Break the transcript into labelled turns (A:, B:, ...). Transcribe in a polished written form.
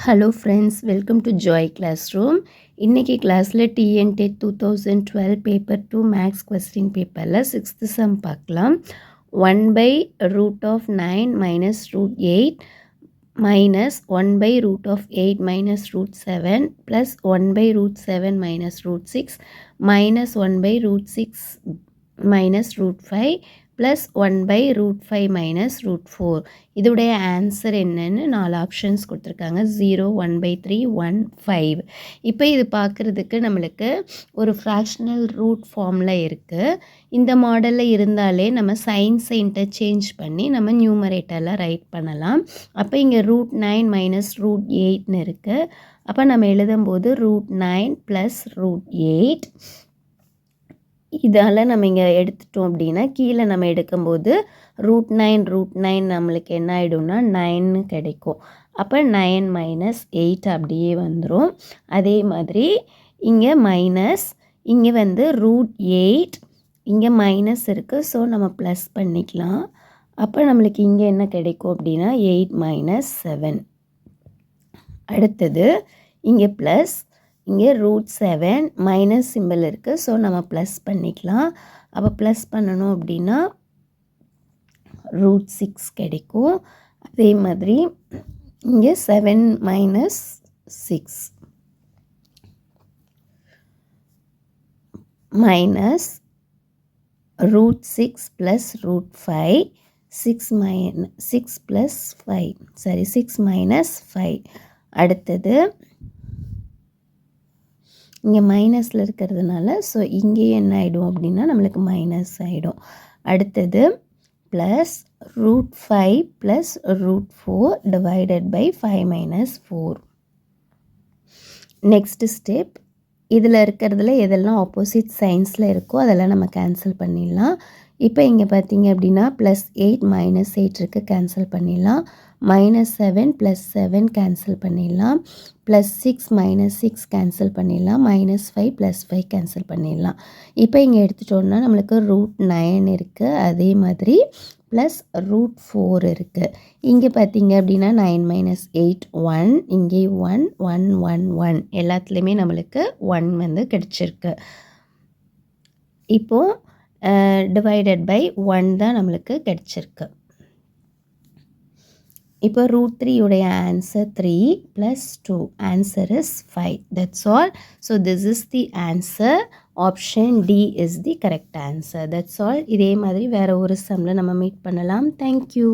A: Hello friends, welcome to joy class room. இன்றைக்கி கிளாஸில் TNTET 2012 paper 2 maths question பேப்பரில் 6th some பார்க்கலாம். 1/√9 minus √8 minus 1/√8 minus √7 plus 1/√7 minus √6 minus 1/√6 minus √5 plus 1/√5 minus √4. இதோடைய answer என்னன்னு 4 options கொடுத்துருக்காங்க. 0, 1/3, 1, 5. இப்போ இது பார்க்குறதுக்கு நம்மளுக்கு ஒரு ஃப்ராக்ஷனல் ரூட் ஃபார்மில் இருக்குது. இந்த மாடலில் இருந்தாலே நம்ம சைன்ஸை இன்டர்சேஞ்ச் பண்ணி நம்ம நியூமரேட்டரில் ரைட் பண்ணலாம். அப்போ இங்கே √9 minus √8ன்னு இருக்குது. அப்போ நம்ம எழுதும்போது √9 plus √8. இதால் நம்ம இங்கே எடுத்துட்டோம் அப்படின்னா கீழே நம்ம எடுக்கும்போது √9 நம்மளுக்கு என்ன ஆகிடும்னா 9ன்னு கிடைக்கும். அப்போ 9 minus 8 அப்படியே வந்துடும். அதே மாதிரி இங்கே மைனஸ், இங்கே வந்து √8, இங்கே மைனஸ் இருக்குது. ஸோ நம்ம ப்ளஸ் பண்ணிக்கலாம். அப்போ நம்மளுக்கு இங்கே என்ன கிடைக்கும் அப்படின்னா 8 minus 7. அடுத்தது இங்கே ப்ளஸ், இங்கே √7 மைனஸ் சிம்பிள் இருக்குது. ஸோ நம்ம ப்ளஸ் பண்ணிக்கலாம். அப்போ ப்ளஸ் பண்ணணும் அப்படின்னா √6 கிடைக்கும். அதே மாதிரி இங்கே 7 minus 6 மைனஸ் √6 plus √5, 6 plus 5, சரி 6 minus 5. அடுத்தது இங்கே மைனஸில் இருக்கிறதுனால ஸோ இங்கேயே என்ன ஆகிடும் அப்படின்னா நம்மளுக்கு மைனஸ் ஆகிடும். அடுத்தது plus √5 plus √4 divided by 5 minus 4. Next step, இதில் இருக்கிறதுல எதெல்லாம் ஆப்போசிட் சைன்ஸில் இருக்கோ அதெல்லாம் நம்ம கேன்சல் பண்ணிடலாம். இப்போ இங்கே பார்த்தீங்க அப்படின்னா +8 -8 இருக்குது, கேன்சல் பண்ணிடலாம். -7 +7 கேன்சல் பண்ணிடலாம். +6 -6 கேன்சல் பண்ணிடலாம். -5 +5 கேன்சல் பண்ணிடலாம். இப்போ இங்கே எடுத்துட்டோம்னா நம்மளுக்கு √9 இருக்குது. அதே மாதிரி ப்ளஸ் √4 இருக்குது. இங்கே பார்த்தீங்க அப்படின்னா 9 - 8 1, இங்கே 1 1 1 1 எல்லாத்துலேயுமே நம்மளுக்கு 1 வந்து கிடச்சிருக்கு. இப்போது டிவைடட் பை 1 தான் நம்மளுக்கு கிடச்சிருக்கு. இப்போ √3 உடைய answer 3 + 2, answer is 5. That's all. So this is the answer. Option D is the correct answer. That's all. இதே மாதிரி வேறு ஒரு சம்மில் நம்ம மீட் பண்ணலாம். தேங்க்யூ.